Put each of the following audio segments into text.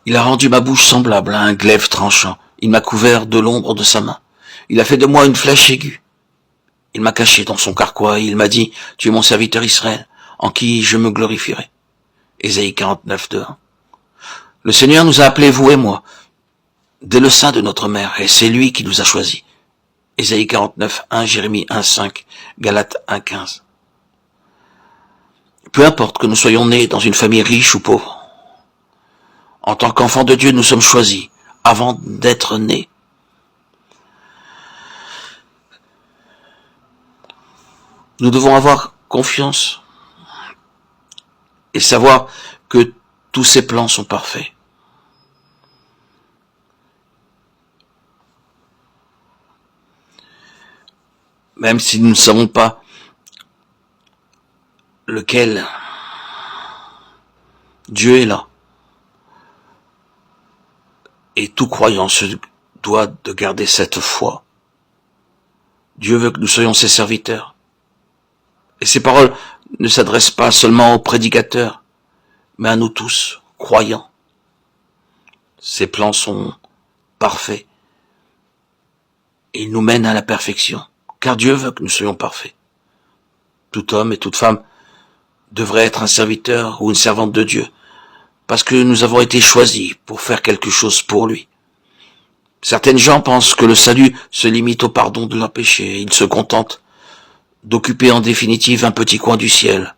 Il a rendu ma bouche semblable à un glaive tranchant. Il m'a couvert de l'ombre de sa main. Il a fait de moi une flèche aiguë. Il m'a caché dans son carquois et il m'a dit, tu es mon serviteur Israël, en qui je me glorifierai. Ésaïe 49, 2-1. Le Seigneur nous a appelés, vous et moi, dès le sein de notre mère, et c'est lui qui nous a choisis. Ésaïe 49, 1, Jérémie 1, 5, Galates 1, 15. Peu importe que nous soyons nés dans une famille riche ou pauvre, en tant qu'enfants de Dieu, nous sommes choisis avant d'être nés. Nous devons avoir confiance et savoir que tous ces plans sont parfaits. Même si nous ne savons pas lequel, Dieu est là. Et tout croyant se doit de garder cette foi. Dieu veut que nous soyons ses serviteurs. Et ces paroles ne s'adressent pas seulement aux prédicateurs, mais à nous tous, croyants. Ces plans sont parfaits. Et ils nous mènent à la perfection. Car Dieu veut que nous soyons parfaits. Tout homme et toute femme devrait être un serviteur ou une servante de Dieu, parce que nous avons été choisis pour faire quelque chose pour lui. Certaines gens pensent que le salut se limite au pardon de leurs péchés. Ils se contentent d'occuper en définitive un petit coin du ciel,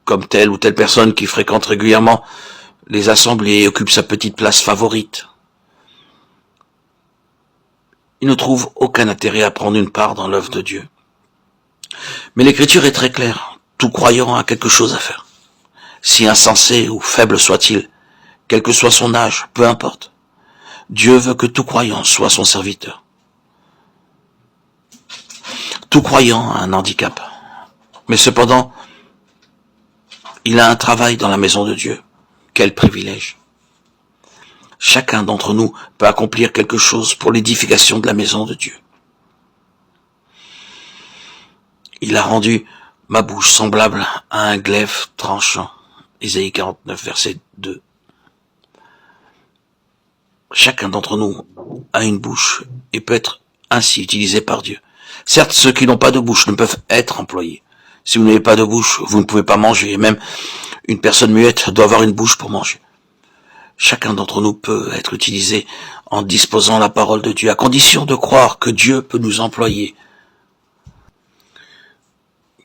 comme telle ou telle personne qui fréquente régulièrement les assemblées et occupe sa petite place favorite. Ils ne trouvent aucun intérêt à prendre une part dans l'œuvre de Dieu. Mais l'Écriture est très claire. Tout croyant a quelque chose à faire. Si insensé ou faible soit-il, quel que soit son âge, peu importe. Dieu veut que tout croyant soit son serviteur. Tout croyant a un handicap. Mais cependant, il a un travail dans la maison de Dieu. Quel privilège. Chacun d'entre nous peut accomplir quelque chose pour l'édification de la maison de Dieu. Il a rendu ma bouche semblable à un glaive tranchant. Ésaïe 49, verset 2. Chacun d'entre nous a une bouche et peut être ainsi utilisé par Dieu. Certes, ceux qui n'ont pas de bouche ne peuvent être employés. Si vous n'avez pas de bouche, vous ne pouvez pas manger. Et même une personne muette doit avoir une bouche pour manger. Chacun d'entre nous peut être utilisé en disposant la parole de Dieu, à condition de croire que Dieu peut nous employer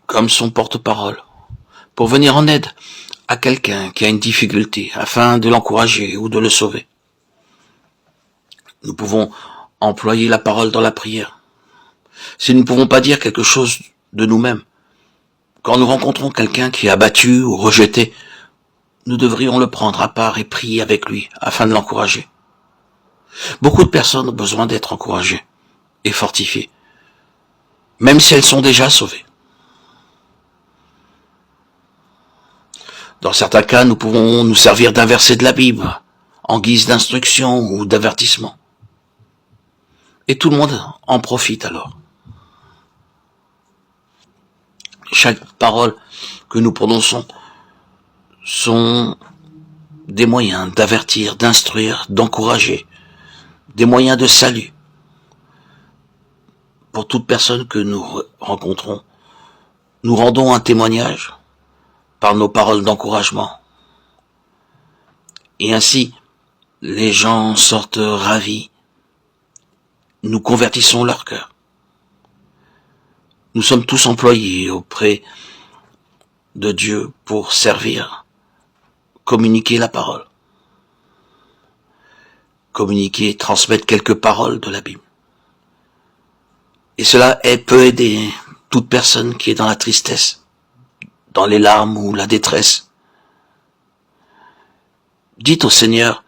comme son porte-parole, pour venir en aide à quelqu'un qui a une difficulté, afin de l'encourager ou de le sauver. Nous pouvons employer la parole dans la prière. Si nous ne pouvons pas dire quelque chose de nous-mêmes, quand nous rencontrons quelqu'un qui est abattu ou rejeté, nous devrions le prendre à part et prier avec lui, afin de l'encourager. Beaucoup de personnes ont besoin d'être encouragées et fortifiées, même si elles sont déjà sauvées. Dans certains cas, nous pouvons nous servir d'un verset de la Bible, en guise d'instruction ou d'avertissement. Et tout le monde en profite alors. Chaque parole que nous prononçons sont des moyens d'avertir, d'instruire, d'encourager, des moyens de salut. Pour toute personne que nous rencontrons, nous rendons un témoignage par nos paroles d'encouragement. Et ainsi, les gens sortent ravis. Nous convertissons leur cœur. Nous sommes tous employés auprès de Dieu pour servir, communiquer la parole. Communiquer, transmettre quelques paroles de la Bible. Et cela peut aider toute personne qui est dans la tristesse, dans les larmes ou la détresse. Dites au Seigneur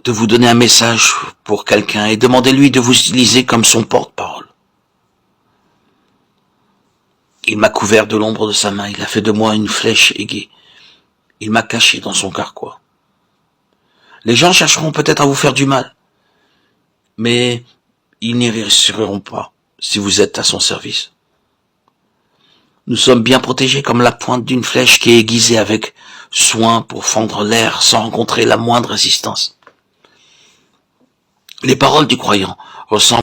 de vous donner un message pour quelqu'un et demandez-lui de vous utiliser comme son porte-parole. Il m'a couvert de l'ombre de sa main, il a fait de moi une flèche aiguë. Il m'a caché dans son carquois. Les gens chercheront peut-être à vous faire du mal, mais ils n'y réussiront pas si vous êtes à son service. Nous sommes bien protégés comme la pointe d'une flèche qui est aiguisée avec soin pour fendre l'air sans rencontrer la moindre résistance. Les paroles du croyant ressemblent